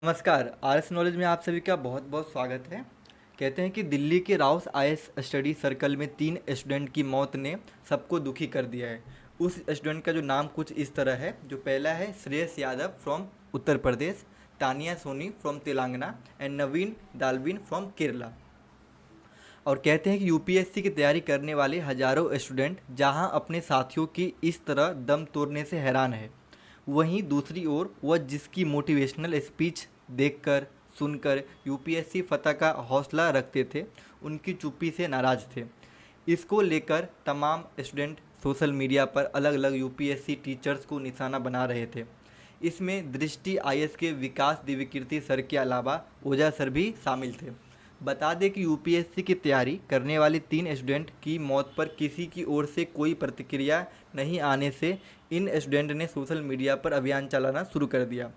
नमस्कार। RS knowledge में आप सभी का बहुत बहुत स्वागत है। कहते हैं कि दिल्ली के राउस आईएएस स्टडी सर्कल में 3 स्टूडेंट की मौत ने सबको दुखी कर दिया है। उस स्टूडेंट का जो नाम कुछ इस तरह है। जो पहला है Shreyas Yadav from Uttar Pradesh, Tania Soni from Telangana and Naveen Dalvin from Kerala. और कहते हैं कि यूपीएससी की तैयारी करने वाले हजारों स्टूडेंट जहां अपने साथियों की इस तरह दम तोड़ने से हैरान है, वहीं दूसरी ओर वह जिसकी मोटिवेशनल स्पीच देखकर सुनकर यूपीएससी फतह का हौसला रखते थे, उनकी चुप्पी से नाराज थे। इसको लेकर तमाम स्टूडेंट सोशल मीडिया पर अलग अलग यूपीएससी टीचर्स को निशाना बना रहे थे। इसमें दृष्टि आईएएस के विकास दिव्यकीर्ति सर के अलावा ओझा सर भी शामिल थे। बता दें कि यूपीएससी की तैयारी करने वाले 3 स्टूडेंट की मौत पर किसी की ओर से कोई प्रतिक्रिया नहीं आने से इन स्टूडेंट ने सोशल मीडिया पर अभियान चलाना शुरू कर दिया।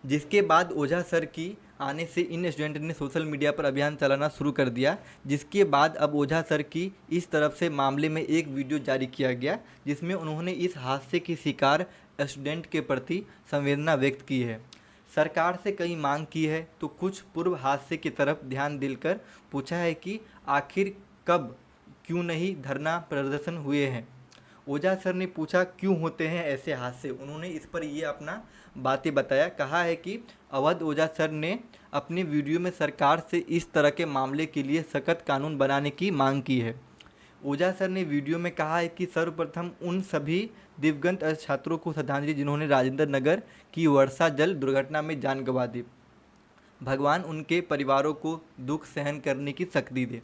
जिसके बाद ओझा सर की आने से इन स्टूडेंट ने सोशल मीडिया पर अभियान चलाना शुरू कर दिया। जिसके बाद अब ओझा सर की इस तरफ से मामले में एक वीडियो जारी किया गया, जिसमें उन्होंने इस हादसे के शिकार स्टूडेंट के प्रति संवेदना व्यक्त की है। सरकार से कई मांग की है तो कुछ पूर्व हादसे की तरफ ध्यान दिलकर पूछा है कि आखिर कब क्यों नहीं धरना प्रदर्शन हुए हैं। ओझा सर ने पूछा क्यों होते हैं ऐसे हादसे। उन्होंने इस पर ये अपना बातें बताया। कहा है कि अवध ओझा सर ने अपने वीडियो में सरकार से इस तरह के मामले के लिए सख्त कानून बनाने की मांग की है। ओझा सर ने वीडियो में कहा है कि सर्वप्रथम उन सभी दिवंगत छात्रों को श्रद्धांजलि जिन्होंने राजेंद्र नगर की वर्षा जल दुर्घटना में जान गंवा दी। भगवान उनके परिवारों को दुख सहन करने की शक्ति दे।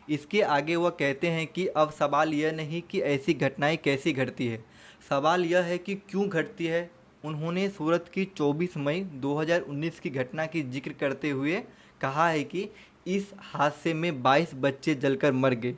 इसके आगे वह कहते हैं कि अब सवाल यह नहीं कि ऐसी घटनाएं कैसे घटती है, सवाल यह है कि क्यों घटती है। उन्होंने सूरत की 24 मई 2019 की घटना की जिक्र करते हुए कहा है कि इस हादसे में 22 बच्चे जलकर मर गए।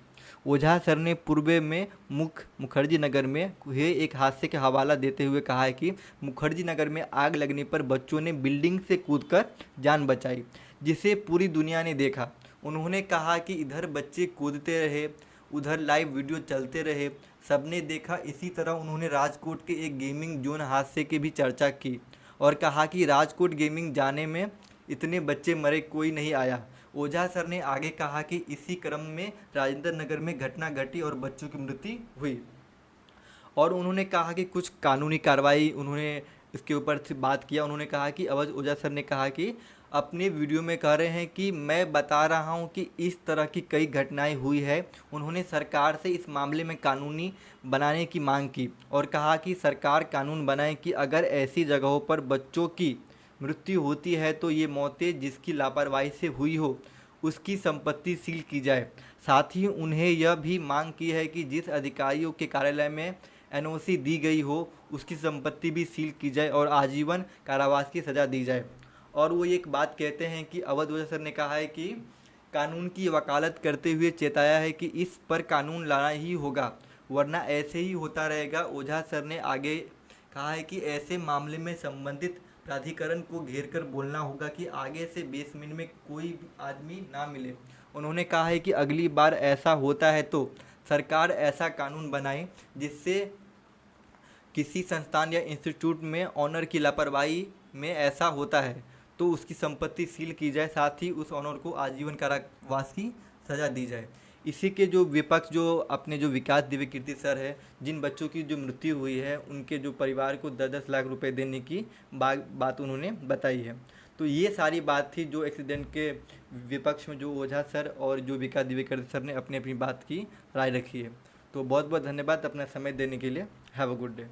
ओझा सर ने पूर्व में मुखर्जी नगर में हुए एक हादसे का हवाला देते हुए कहा है कि मुखर्जी नगर में आग लगने पर बच्चों ने बिल्डिंग से कूदकर जान बचाई, जिसे पूरी दुनिया ने देखा। उन्होंने कहा कि इधर बच्चे कूदते रहे, उधर लाइव वीडियो चलते रहे, सबने देखा। इसी तरह उन्होंने राजकोट के एक गेमिंग जोन हादसे की भी चर्चा की और कहा कि राजकोट गेमिंग जाने में इतने बच्चे मरे, कोई नहीं आया। ओझा सर ने आगे कहा कि इसी क्रम में राजेंद्र नगर में घटना घटी और बच्चों की मृत्यु हुई। और उन्होंने कहा कि कुछ कानूनी कार्रवाई उन्होंने इसके ऊपर से बात किया। उन्होंने कहा कि अवध ओझा सर ने कहा कि अपने वीडियो में कह रहे हैं कि मैं बता रहा हूं कि इस तरह की कई घटनाएं हुई है। उन्होंने सरकार से इस मामले में कानूनी बनाने की मांग की और कहा कि सरकार कानून बनाए कि अगर ऐसी जगहों पर बच्चों की मृत्यु होती है तो ये मौतें जिसकी लापरवाही से हुई हो उसकी संपत्ति सील की जाए। साथ ही उन्हें यह भी मांग की है कि जिस अधिकारियों के कार्यालय में एनओसी दी गई हो उसकी संपत्ति भी सील की जाए और आजीवन कारावास की सज़ा दी जाए। और वो एक बात कहते हैं कि अवध ओझा सर ने कहा है कि कानून की वकालत करते हुए चेताया है कि इस पर कानून लाना ही होगा, वरना ऐसे ही होता रहेगा। ओझा सर ने आगे कहा है कि ऐसे मामले में संबंधित प्राधिकरण को घेर कर बोलना होगा कि आगे से बेसमेंट में कोई आदमी ना मिले। उन्होंने कहा है कि अगली बार ऐसा होता है तो सरकार ऐसा कानून बनाए जिससे किसी संस्थान या इंस्टीट्यूट में ऑनर की लापरवाही में ऐसा होता है तो उसकी संपत्ति सील की जाए, साथ ही उस ऑनर को आजीवन कारावास की सज़ा दी जाए। इसी के जो विपक्ष जो अपने जो विकास दिव्यकीर्ति सर है, जिन बच्चों की जो मृत्यु हुई है उनके जो परिवार को 10-10 लाख रुपए देने की बात उन्होंने बताई है। तो ये सारी बात थी जो एक्सीडेंट के विपक्ष में जो ओझा सर और जो विकास दिव्यकीर्ति सर ने अपनी अपनी बात की राय रखी है। तो बहुत बहुत धन्यवाद अपना समय देने के लिए। Have a good day.